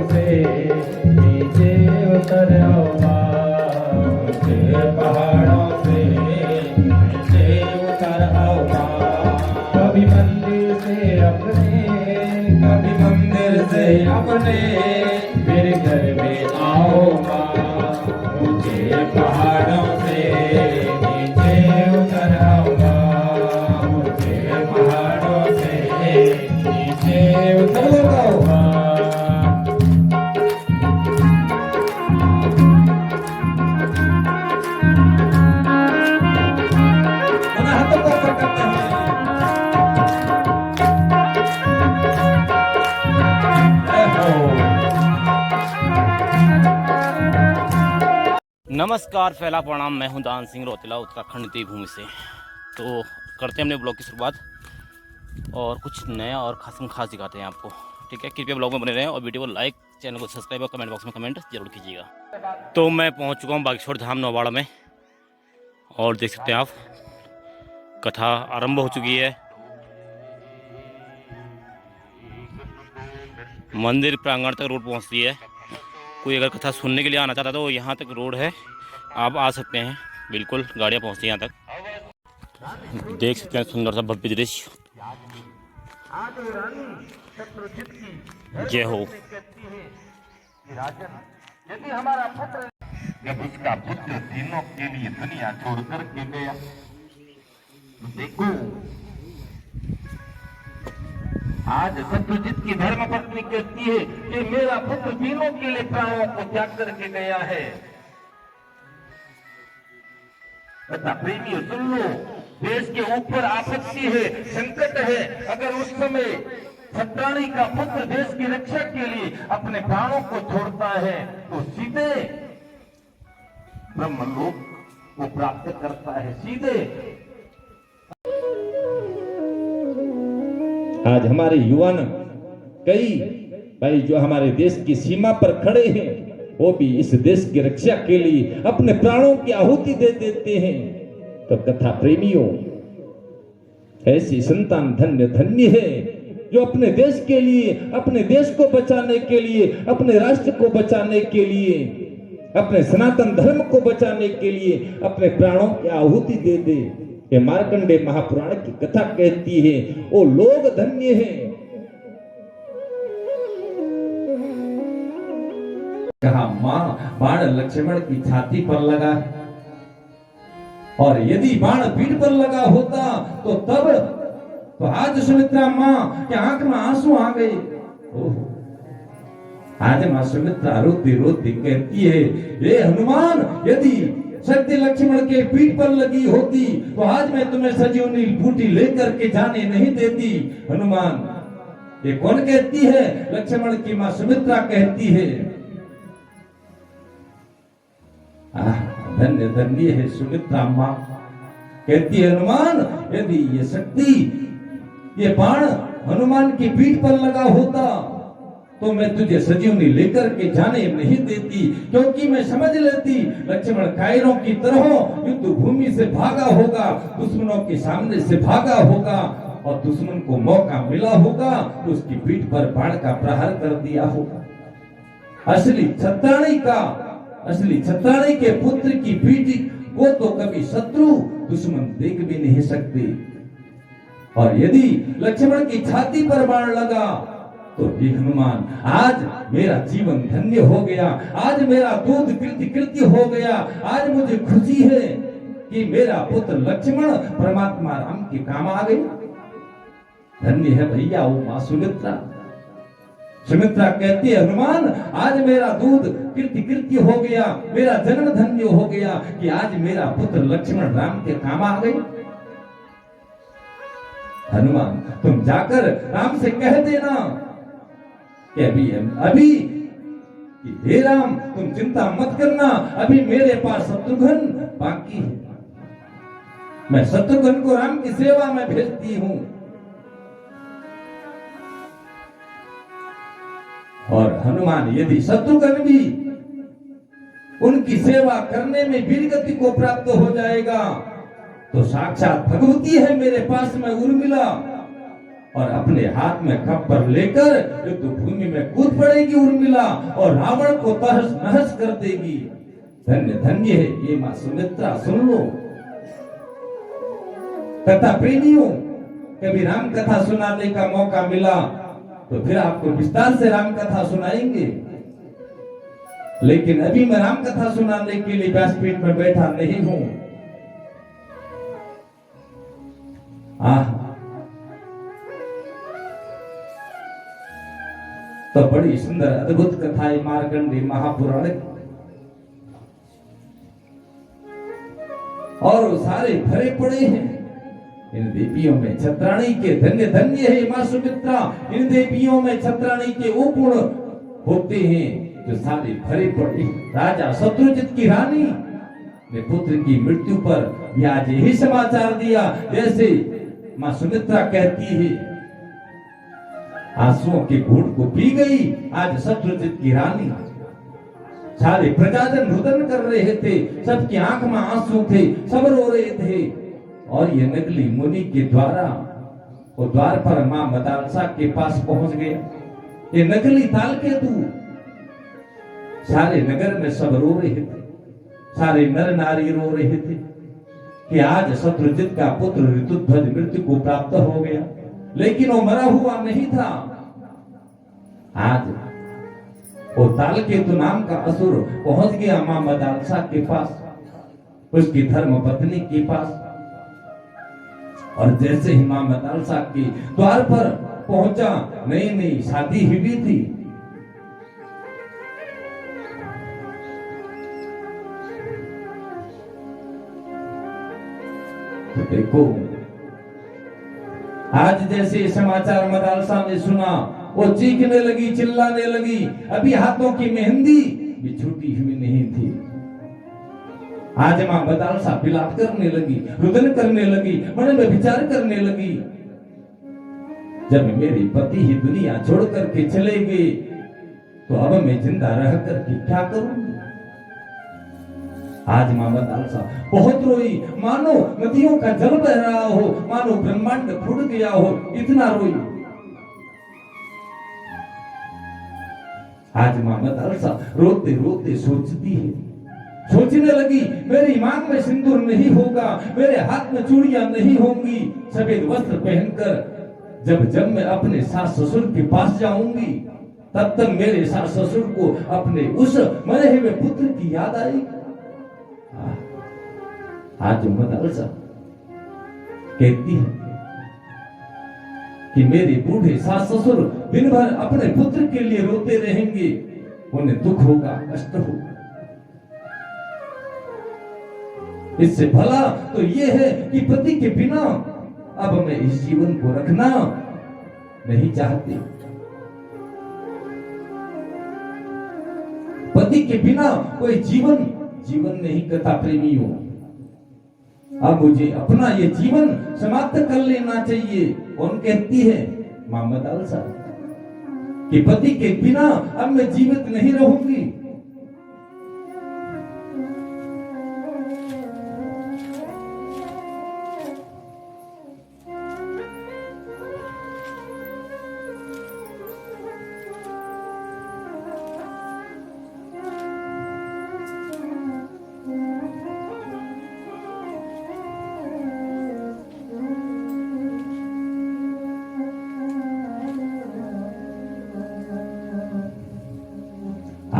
पहाड़ों से नीचे उतर आओ माँ, ऊंचे पहाड़ों से नीचे उतर आओ माँ। कभी मंदिर से अपने, कभी मंदिर से अपने मेरे घर में आओ माँ, ऊंचे पहाड़ों से नीचे उतर आओ माँ, ऊंचे पहाड़ों से नीचे उतर आओ माँ। नमस्कार, पहला प्रणाम। मैं हूं दान सिंह रोतेला, उत्तराखंड देवभूमि से। तो करते हैं अपने ब्लॉग की शुरुआत और कुछ नया और खास दिखाते हैं आपको। ठीक है, कृपया ब्लॉग में बने रहें और वीडियो को लाइक, चैनल को सब्सक्राइब और कमेंट बॉक्स में कमेंट जरूर कीजिएगा। तो मैं पहुंच चुका हूं बागेश्वर धाम नौवाड़ा में और देख सकते हैं आप, कथा आरंभ हो चुकी है। मंदिर प्रांगण तक रोड पहुँचती है। कोई अगर कथा सुनने के लिए आना चाहता है तो यहाँ तक रोड है, आप आ सकते हैं। बिल्कुल गाड़ियाँ पहुँचती हैं यहाँ तक। देख सकते हैं सुंदर सा भव्य दृश्य। जय हो। जब उसका पुत्र दिनों के लिए दुनिया छोड़ करके गया, देखो आज शत्रुजित की धर्म पत्नी कहती है कि मेरा पुत्र दिनों के लिए प्राणों को त्याग करके गया है। प्रेमियों सुन लो, देश के ऊपर आपत्ति है, संकट है। अगर उस समय सत्राणी का पुत्र देश की रक्षा के लिए अपने प्राणों को छोड़ता है तो सीधे ब्रह्मलोक को प्राप्त करता है, सीधे। आज हमारे युवा कई भाई जो हमारे देश की सीमा पर खड़े हैं, वो भी इस देश की रक्षा के लिए अपने प्राणों की आहुति दे देते हैं। तो कथा प्रेमियों, ऐसी संतान धन्य धन्य है जो अपने देश के लिए, अपने देश को बचाने के लिए, अपने राष्ट्र को बचाने के लिए, अपने सनातन धर्म को बचाने के लिए अपने प्राणों की आहुति दे दे। ये मार्कंडे महापुराण की कथा कहती है, वो लोग धन्य हैं। कहा मां, बाण लक्ष्मण की छाती पर लगा, और यदि बाण पीठ पर लगा होता तो तब तो आज सुमित्रा मां के आंख में आंसू आ गए। आज मां सुमित्रा रोती रोती कहती है, हे हनुमान, यदि शक्ति लक्ष्मण के पीठ पर लगी होती तो आज मैं तुम्हें सजीवनी बूटी लेकर के जाने नहीं देती। हनुमान, ये कौन कहती है? लक्ष्मण की मां सुमित्रा कहती है। धन्य धन्य है सुमित्रा मां, कहती है हनुमान, यदि ये शक्ति, ये बाण हनुमान की पीठ पर लगा होता तो मैं तुझे सजीवनी लेकर के जाने नहीं देती, क्योंकि मैं समझ लेती लक्ष्मण कायरों की तरह युद्ध भूमि से भागा होगा, दुश्मनों के सामने से भागा होगा, और दुश्मन को मौका मिला होगा तो उसकी पीठ पर बाण का प्रहार कर दिया होगा। असली छत्राणी के पुत्र की पीठ को तो कभी शत्रु दुश्मन देख भी नहीं सकते। और यदि लक्ष्मण की छाती पर बाण लगा तो हनुमान, आज मेरा जीवन धन्य हो गया, आज मेरा दूध कृत्य हो गया। आज मुझे खुशी है कि मेरा पुत्र लक्ष्मण परमात्मा राम के काम आ गए। धन्य है भैया वो मां सुमित्रा। सुमित्रा कहती है, हनुमान, आज मेरा दूध कृत्य हो गया, मेरा जन्म धन्य हो गया कि आज मेरा पुत्र लक्ष्मण राम के काम आ गए। हनुमान, तुम जाकर राम से कह देना कि अभी कि हे राम, तुम चिंता मत करना, अभी मेरे पास शत्रुघ्न बाकी है। मैं शत्रुघ्न को राम की सेवा में भेजती हूं। और हनुमान, यदि शत्रुघ्न भी उनकी सेवा करने में वीरगति को प्राप्त हो जाएगा तो साक्षात भगवती है मेरे पास में उर्मिला, और अपने हाथ में खप्पर लेकर युद्ध भूमि में कूद पड़ेगी उर्मिला और रावण को तहस नहस कर देगी। धन्य धन्य है ये मां सुमित्रा। सुन लो कथा प्रेमियों, कभी राम कथा सुनाने का मौका मिला तो फिर आपको विस्तार से राम कथा सुनाएंगे, लेकिन अभी मैं राम कथा सुनाने के लिए व्यासपीठ में बैठा नहीं हूं। तो बड़ी सुंदर अद्भुत कथा है मार्कंडेय महापुराण की, और वो सारे भरे पड़े हैं इन देवियों में छत्राणी के। धन्य धन्य है मां सुमित्रा, इन देवियों में छत्राणी के वो गुण होते हैं जो सारे भरे पड़े। राजा शत्रुजित की रानी ने पुत्र की मृत्यु पर भी आज यही समाचार दिया, जैसे मां सुमित्रा कहती है आंसुओं के घूंट को पी गई आज शत्रुजित की रानी। सारे प्रजाजन रुदन कर रहे थे, सबकी आंख में आंसू थे, सब रो रहे थे। और ये नकली मुनि के द्वारा वो द्वार पर मां मदालसा के पास पहुंच गया। ये नकली तालकेतु सारे नगर में सब रो रहे थे, सारे नर नारी रो रहे थे कि आज शत्रुजित का पुत्र ऋतुध्वज मृत्यु को प्राप्त हो गया, लेकिन वो मरा हुआ नहीं था। आज वो तालकेतु नाम का असुर पहुंच गया मां मदालसा के पास, उसकी धर्म पत्नी के पास। और जैसे ही मां मदालसा के द्वार पर पहुंचा, नई नई शादी हुई थी, तो देखो आज जैसे समाचार मदालसा ने सुना, वो चीखने लगी, चिल्लाने लगी। अभी हाथों की मेहंदी भी छूटी हुई नहीं थी। आज मां मदालसा विलाप करने लगी, रुदन करने लगी, मन में विचार करने लगी, जब मेरे पति ही दुनिया छोड़ करके चले गए तो अब मैं जिंदा रह करके क्या करूंगी। आज मां मदालसा बहुत रोई, मानो नदियों का जल बह रहा हो, मानो ब्रह्मांड फूट गया हो, इतना रोई। आज मां मदालसा रोते रोते सोचती है, सोचने लगी मेरी मांग में सिंदूर नहीं होगा, मेरे हाथ में चूड़ियां नहीं होंगी, सफेद वस्त्र पहनकर जब मैं अपने सास ससुर के पास जाऊंगी, तब तक मेरे सास ससुर को अपने उस मरे हुए पुत्र की याद आएगी। आज मदालसा कहती है कि मेरे बूढ़े सास ससुर दिन भर अपने पुत्र के लिए रोते रहेंगे, उन्हें दुख होगा, कष्ट होगा। इससे भला तो यह है कि पति के बिना अब मैं इस जीवन को रखना नहीं चाहती। पति के बिना कोई जीवन नहीं करता प्रेमियों। अब मुझे अपना ये जीवन समाप्त कर लेना चाहिए। कौन कहती है? मां मदालसा कि पति के बिना अब मैं जीवित नहीं रहूंगी।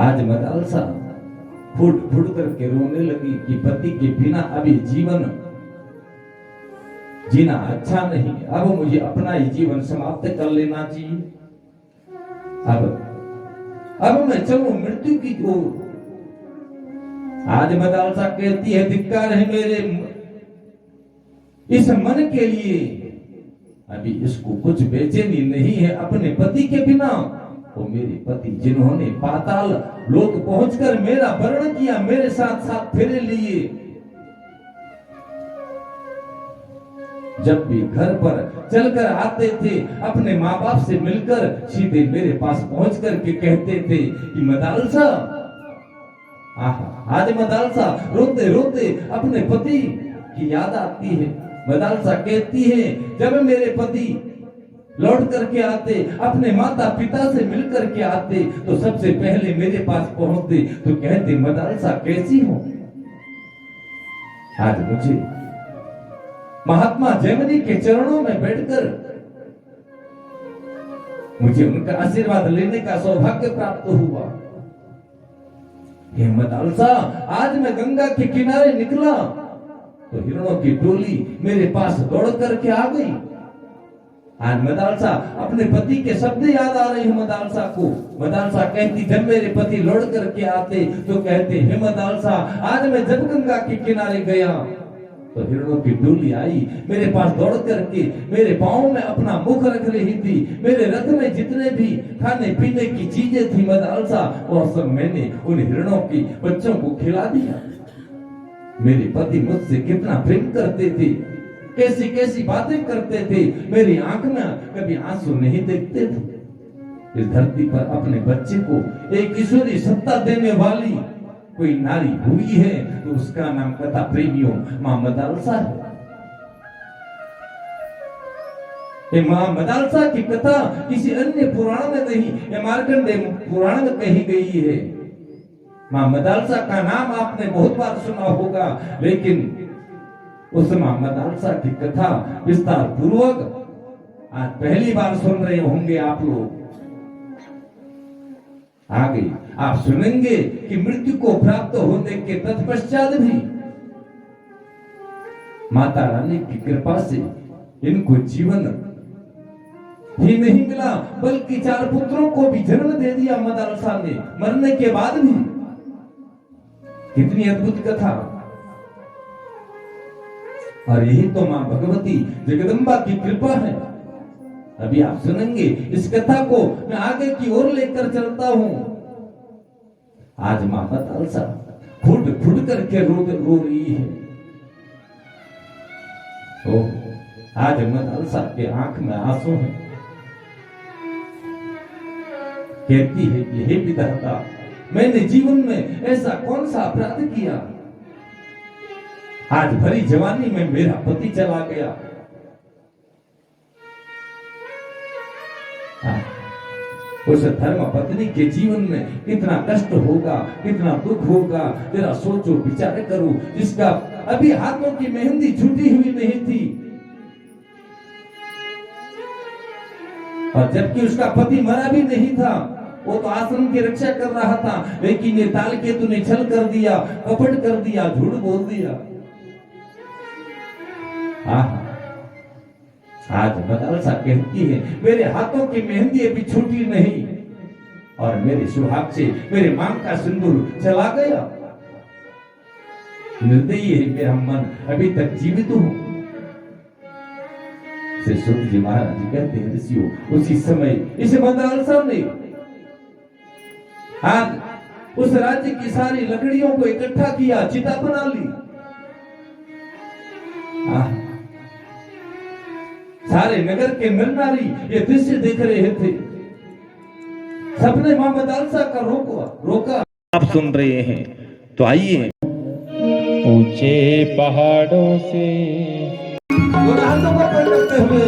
आज मदालसा फुट फुट करके रोने लगी कि पति के बिना अभी जीवन जीना अच्छा नहीं, अब मुझे अपना ही जीवन समाप्त कर लेना चाहिए। अब मैं चलूं मृत्यु की ओर। आज मदालसा कहती है धिक्कार है मेरे इस मन के लिए, अभी इसको कुछ बेचैनी नहीं है अपने पति के बिना। वो मेरे पति जिन्होंने पाताल लोक पहुंचकर मेरा वर्ण किया, मेरे साथ साथ फेरे लिए, जब भी घर पर चलकर आते थे अपने माँ बाप से मिलकर सीधे मेरे पास पहुंच करके कहते थे कि मदालसा। आज मदालसा रोते रोते अपने पति की याद आती है। मदालसा कहती है जब मेरे पति लौट करके आते, अपने माता पिता से मिल करके आते, तो सबसे पहले मेरे पास पहुंचते तो कहते मदालसा कैसी हो। आज मुझे महात्मा जयमनी के चरणों में बैठकर मुझे उनका आशीर्वाद लेने का सौभाग्य प्राप्त हुआ। हे मदालसा, आज मैं गंगा के किनारे निकला तो हिरणों की टोली मेरे पास दौड़ करके आ गई। आज मदालसा अपने पति के शब्द याद आ रहे हैं मदालसा को। मदालसा कहती, जब मेरे पति लौट करके आते तो कहते, हे मदालसा, आज मैं जब गंगा के किनारे गया तो हिरणों की टोली आई मेरे पास दौड़ करके मेरे पांव में अपना मुख रख रही थी। मेरे रथ में जितने भी खाने पीने की चीजें थी मदालसा, और सब मैंने उन हिरणों की बच्चों को खिला दिया। मेरे पति मुझसे कितना प्रेम करते थे, कैसी कैसी बातें करते थे। मेरी आंख में कभी आंसू नहीं देखते थे। इस धरती पर अपने बच्चे को एक ईश्वरी सत्ता देने वाली कोई नारी हुई है तो उसका नाम कथा प्रेमियों मां मदालसा है। ये मां मदालसा की कथा किसी अन्य पुराण में नहीं, ये मार्कंडेय पुराण में कही गई है। मां मदालसा का नाम आपने बहुत बार सुना होगा, लेकिन उस मां मदालसा की कथा विस्तार पूर्वक आज पहली बार सुन रहे होंगे आप लोग। आगे आप सुनेंगे कि मृत्यु को प्राप्त होने के तत्पश्चात भी माता रानी की कृपा से इनको जीवन ही नहीं मिला, बल्कि 4 पुत्रों को भी जन्म दे दिया मदालसा ने मरने के बाद भी। कितनी अद्भुत कथा। और यही तो मां भगवती जगदम्बा की कृपा है। अभी आप सुनेंगे इस कथा को, मैं आगे की ओर लेकर चलता हूं। आज मां मदालसा फुट फुट करके रो रही है। तो आज मदालसा के आंख में आंसू हैं। कहती है कि हे विधाता, मैंने जीवन में ऐसा कौन सा अपराध किया, आज भरी जवानी में मेरा पति चला गया। उस धर्म पत्नी के जीवन में कितना कष्ट होगा, कितना दुख होगा, जरा सोचो, विचार करो। जिसका अभी हाथों की मेहंदी छूटी हुई नहीं थी, और जबकि उसका पति मरा भी नहीं था, वो तो आश्रम की रक्षा कर रहा था, लेकिन ये तालकेतु ने छल कर दिया, कपट कर दिया, झूठ बोल दिया। आज मदालसा कहती है, मेरे हाथों की मेहंदी अभी छूटी नहीं, और मेरे सुहाग से मेरे मांग का सिंदूर चला गया। निर्दयी है मेरा मन, अभी तक जीवित हूं। सूत जी महाराज जी कहते हैं, ऋषियों, उसी समय इस मदालसा ने आज उस राज्य की सारी लकड़ियों को इकट्ठा किया, चिता बना ली। सारे नगर के नर नारी ये दृश्य देख रहे थे। सबने मां मदालसा का रोका। आप सुन रहे हैं तो आइए। ऊंचे पहाड़ों से हाथों को पकड़ते हुए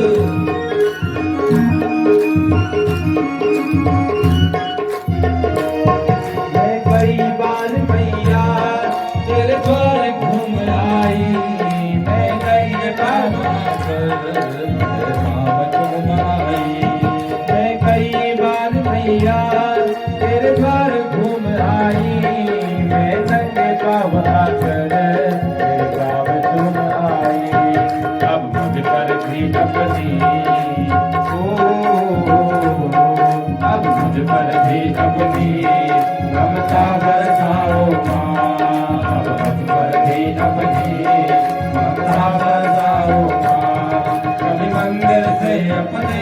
मैं कई बार मैया तेरे द्वार घूम आई, मैं कई बार मैया तेरे द्वार घूम आई, मैं नंगे पाँव आकर तेरे पाँव चूम आई। अब मुझ पर भी अपनी अब मुझ पर भी अपनी ममता बरसाओ माँ, अब मुझ पर भी अपनी ममता बरसाओ माँ। कभी मंदिर से अपने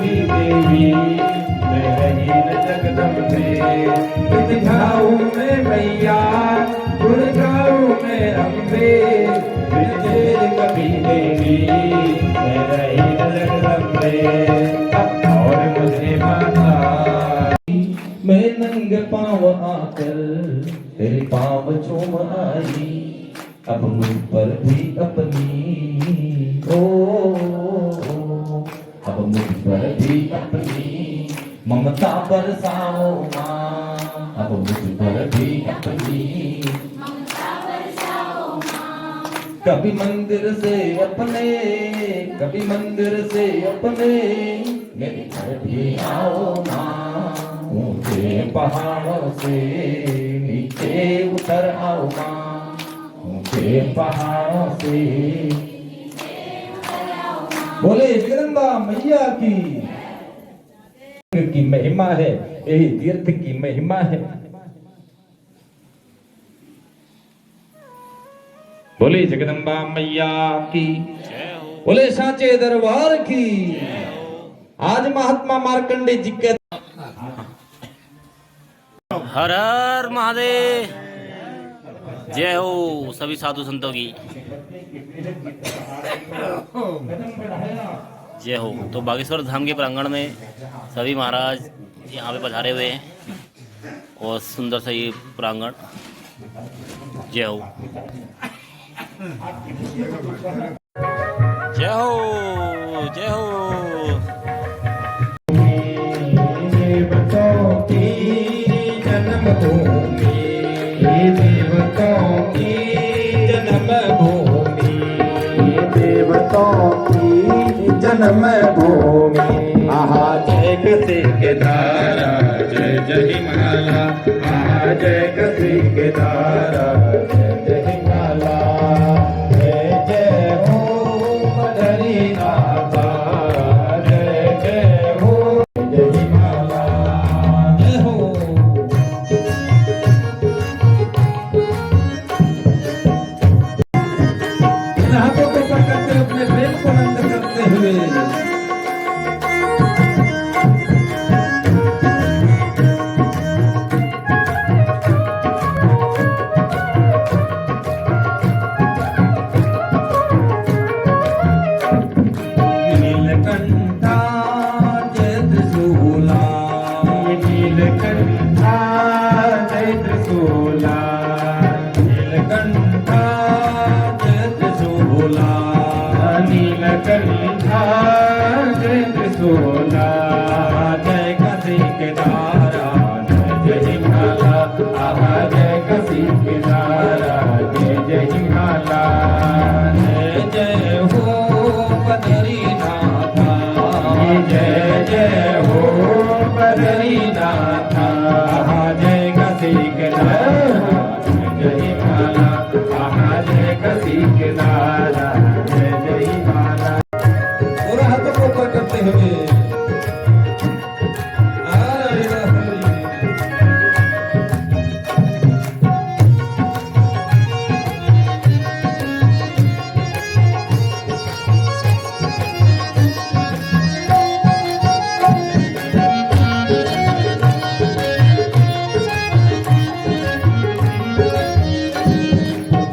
कभी देवी मैं रही न जगदम्बे। गीत गाऊं मैं मैया गुण गाऊं मैं अम्बे। तेरे कभी देवी मैं रही न जगदम्बे। अब और मुझे माता मैं नंगे पाँव आकर तेरे पाँव चूम आई। अब मुझ पर भी अपनी अब मुझ पर भी अपनी ममता बरसाओ माँ। अब मुझ पर भी अपनी कभी मंदिर से अपने कभी मंदिर से अपने मेरे घर भी आओ माँ। ऊंचे पहाड़ों से नीचे उतर आओ माँ। ऊंचे पहाड़ों से बोले जगदम्बा मैया की महिमा है। यही तीर्थ की महिमा है। बोले जगदम्बा मैया की बोले सांचे दरबार की। आज महात्मा मार्कंडे जी के हर हर महादेव। जय हो सभी साधु संतों की जय हो। तो बागेश्वर धाम के प्रांगण में सभी महाराज यहाँ पे पधारे हुए हैं और सुंदर सा ये प्रांगण। जय हो जय हो जय हो। देवताओं की जन्मभूमि देवताओं की जन्मभूमि देवताओं की जन्मभूमि। आहा जय कसे के धारा जय जय हिमाला। आहा जय कसे के धारा जय जय हिमाला। जय जय हो बदरी नाथा जय जय हो जय हिमाला। जय हो हाथों को पकड़ते अपने प्रेम को नंद करते हुए नीलकंठा जय त्रिशूला। नीलकंठा जय त्रिशूला। नीलकंठा जय त्रिशूला। नीलकंठा जय त्रिशूला। जय कसी के धारा जय जय हिमाला। आहा जय कसी के धारा जय जय हिमाला। जय जय हो बद्रीनाथा जय जय हो बद्रीनाथा। आहा जय कसी के धारा जय जय हिमाला। आहा जय कसी के धारा जय जय हिमाला। पूरा हाथों को ऊपर करते हुए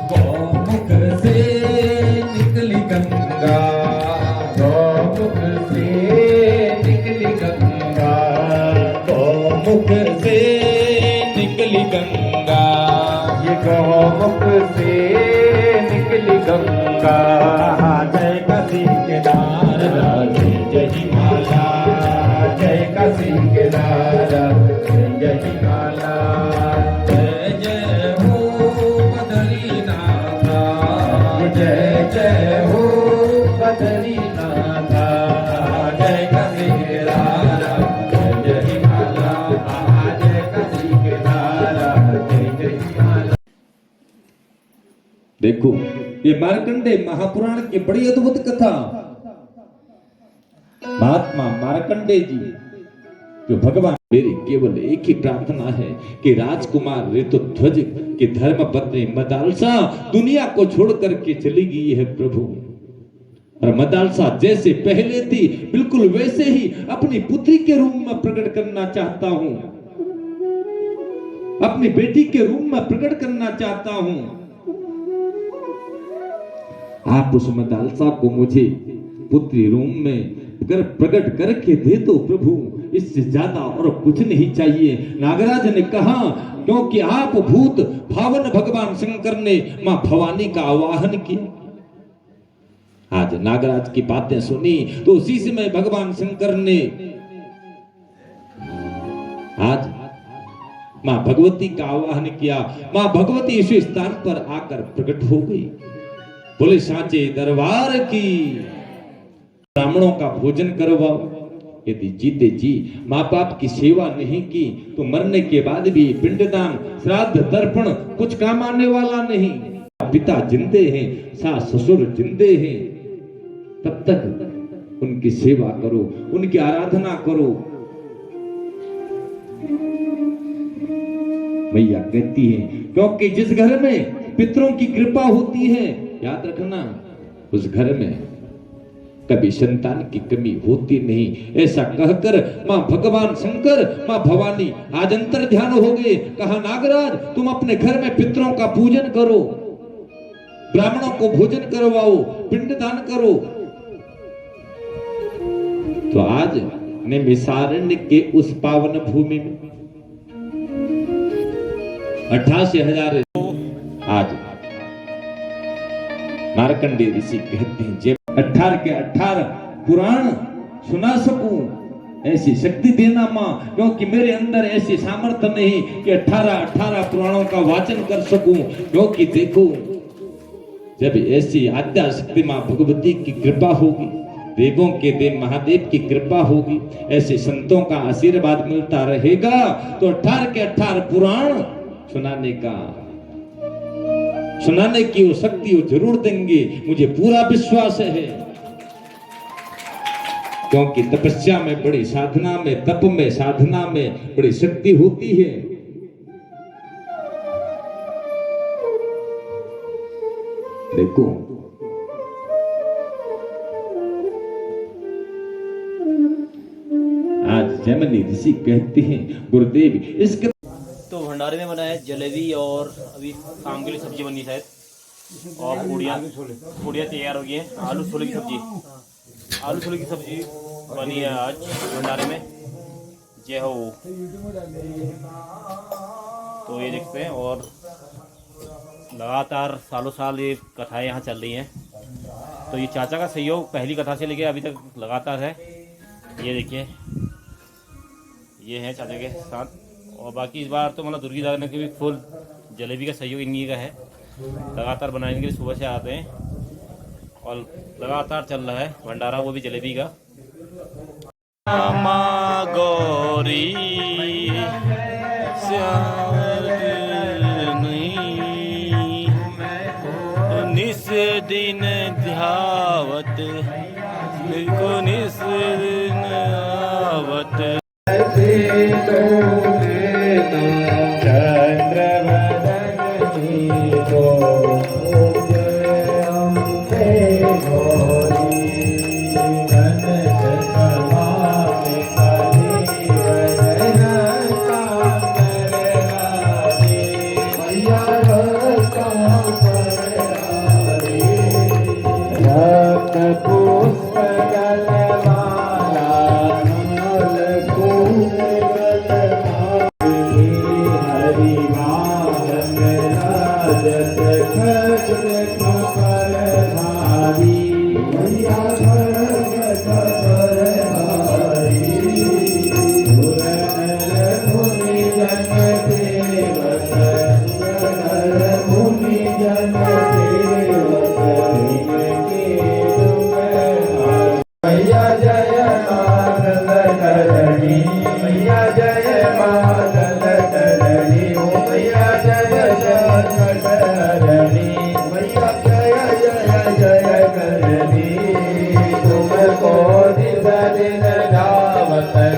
गौमुख से निकली गंगा। गौमुख से निकली गंगा। गौमुख से निकली गंगा। ये गौमुख से निकली गंगा। जय कसी के धारा जय जय हिमाला। जय कसी के धारा जय जय हिमाला। जय जय हो बद्रीनाथा जय जय हो बद्रीनाथा। जय कसी के धारा जय जय हिमाला। आहा जय कसी के धारा जय जय हिमाला। देखो ये मार्कंडे महापुराण की बड़ी अद्भुत कथा। महात्मा मार्कंडे जी जो भगवान मेरी केवल एक ही प्रार्थना है कि राजकुमार ऋतुध्वज की धर्म पत्नी मदालसा दुनिया को छोड़ करके चली गई है प्रभु। और मदालसा जैसे पहले थी बिल्कुल वैसे ही अपनी पुत्री के रूप में प्रकट करना चाहता हूं, अपनी बेटी के रूप में प्रकट करना चाहता हूं। आप उस मदालसा को मुझे पुत्री रूप में प्रकट करके दे दो प्रभु, इससे ज्यादा और कुछ नहीं चाहिए। नागराज ने कहा, क्योंकि आप भूत भावन भगवान शंकर ने मां भवानी का आवाहन किया। आज नागराज की बातें सुनी तो उसी समय भगवान शंकर ने आज मां भगवती का आवाहन किया। मां भगवती इस स्थान पर आकर प्रकट हो गई। बोले सांचे दरबार की, ब्राह्मणों का भोजन करवाओ। यदि जीते जी माँ बाप की सेवा नहीं की तो मरने के बाद भी पिंडदान श्राद्ध तर्पण कुछ काम आने वाला नहीं। पिता जिंदे हैं, सास ससुर जिंदे हैं, तब तक उनकी सेवा करो, उनकी आराधना करो। मैया कहती है, क्योंकि जिस घर में पितरों की कृपा होती है, याद रखना उस घर में कभी संतान की कमी होती नहीं। ऐसा कहकर मां भगवान शंकर मां भवानी आज अंतर ध्यान हो गए। कहा, नागराज तुम अपने घर में पितरों का पूजन करो, ब्राह्मणों को भोजन करवाओ, पिंडदान करो। तो आज नैमिषारण्य के उस पावन भूमि में 88,000 आज मार्कंडेय ऋषि कहते हैं, जब 18 के 18 पुराण सुना सकूं, ऐसी शक्ति देना मां, क्योंकि मेरे अंदर ऐसी सामर्थ्य नहीं कि 18 पुराणों का वाचन कर सकूं। क्योंकि देखो, जब ऐसी आद्या शक्ति मां भगवती की कृपा होगी, देवों के देव महादेव की कृपा होगी, ऐसे संतों का आशीर्वाद मिलता रहेगा, तो 18 के 18 पुराण सुनाने की वो शक्ति वो जरूर देंगे, मुझे पूरा विश्वास है। क्योंकि तपस्या में बड़ी साधना में, तप में, साधना में बड़ी शक्ति होती है। देखो, आज जैमिनी ऋषि कहते हैं, गुरुदेव इसके तो भंडारे में बना है जलेबी और अभी शाम के लिए सब्जी बनी शायद, और पूड़ियाँ तैयार हो गई हैं। आलू छोले की सब्जी बनी है आज भंडारे में। जय हो। तो ये देखते हैं, और लगातार सालों साल ये कथाएं यहाँ चल रही हैं। तो ये चाचा का सहयोग पहली कथा से लेके अभी तक लगातार है। ये देखिए, ये है चाचा के साथ। और बाकी इस बार तो मतलब दुर्गी दादा के भी फुल जलेबी का सहयोग इन्हीं का है। लगातार बनाने के लिए सुबह से आते हैं और लगातार चल रहा है भंडारा, वो भी जलेबी का। मामा गौरी निस दिन ध्यावत को निस दिन आवत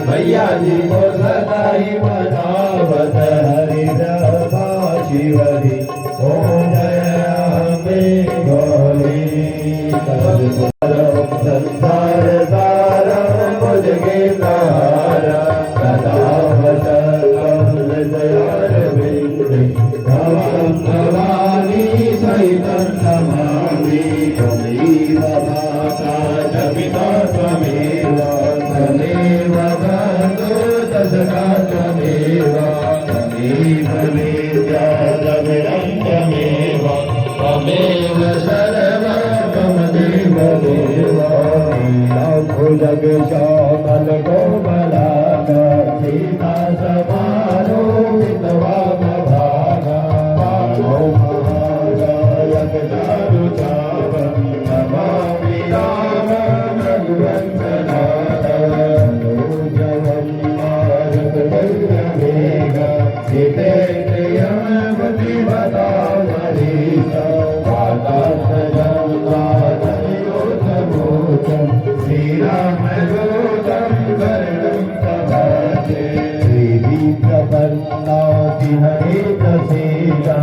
भैया जी को सदाई मनावत हरि रामा शिवरी ओ जय अम्बे गौरी। जगेन्द्रहारा सदा वसतं हृदयारविन्दे भवं भवानी सहितं नमामि त्वमेव माता च पिता त्वमेव त्वमेव बन्धु दशका त्वमेव त्वमेव विद्या द्रविडं त्वमेव त्वमेव सर्वं देव देव जग श्यामल कोमलाका सीता समारो विधवा भागा पालो महागायक दारु चावं नमामि रामं रघुवंशनाथं अनुजवं मारुत वेगा जितेन्द्रियमवति बदामरीशा वातात्मजं वातयोतमोचं श्रीरामदूतं वरणं प्रभाते श्रीविप्रपन्नाति हरितसेना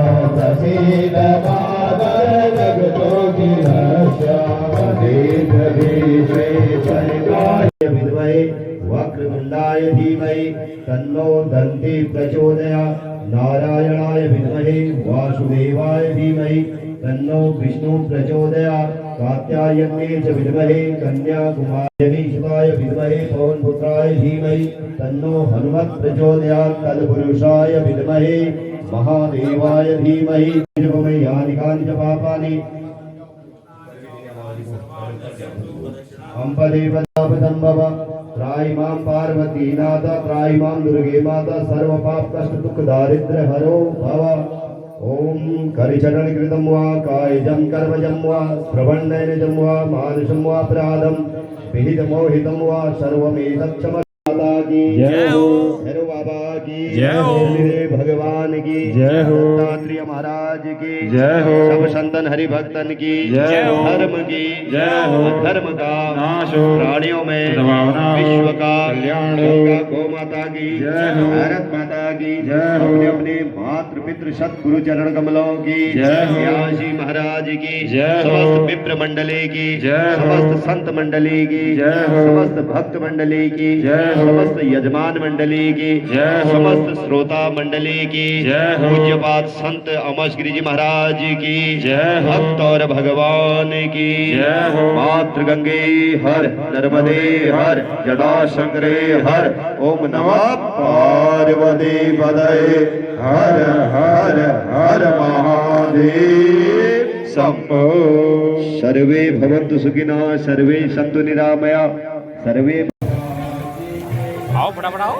विद्महे वक्रतुण्डाय धीमहि तन्नो दन्ती प्रचोदयात् नारायणाय विद्महे वासुदेवाय धीमहि तन्नो विष्णु प्रचोदयात् कात्यायने च विद्महे कन्याकुमारी विद्महे पवनपुत्राय धीमहि तन्नो हनुमत् प्रचोदयात् तत्पुरुषाय विद्महे महादेवाय धीमहि यानि कानि च पापानि अम्बदेवतापदम्भव त्राहि मां पार्वतीनाथ त्राहि मां दुर्गे माता सर्व पाप कष्ट दुख दारिद्र्य हरो भव ओम करिचरण कृतं वा कायजं कर्मजं वा श्रवणनयनजं वा मानसं वा अपराधं विहितमोहितं वा सर्वमेतत् क्षमता की जय हो भैरव बाबा की जय हो भगवान की जय हो दत्तात्रेय महाराज की जय हो सब संतन हरि भक्तन की जय हो धर्म की जय हो धर्म का नाश हो प्राणियों में विश्व का कल्याण हो गौ माता की जय हो भारत माता की जय हो अपने अपने मातृ पितृ सतगुरु चरण कमलों की जय हो व्यासी महाराज की जय हो समस्त विप्र मंडली की जय हो समस्त संत मंडली की जय हो समस्त भक्त मंडली की जय हो समस्त यजमान मंडली की जय हो समस्त श्रोता मंडली की जय हो पूज्यपाद संत अमरगिरी जी महाराज की जय हो भक्त और भगवान की जय हो मातृ गंगे हर नर्मदे हर जटा शंकरे हर ओम नमः पार्वती पदये हर हर हर महादेव शंभो सर्वे भवन्तु सुखिनः सर्वे सन्तु निरामया सर्वे आओ फटाफट आओ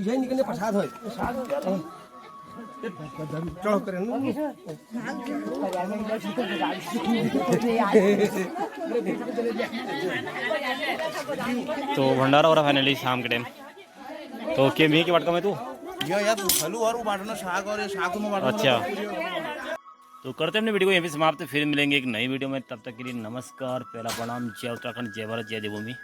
ये निकलने प्रसाद है चलो करें तो भंडारा हो रहा फाइनली शाम के टाइम तो के मी की वाटका में तू यार फलू और बांटना साग और साग में बांटना अच्छा तो करते हैं अपने वीडियो को यहीं पे समाप्त फिर मिलेंगे एक नई वीडियो में तब तक के लिए नमस्कार पहला प्रणाम जय उत्तराखंड जय भारत जय देवभूमि।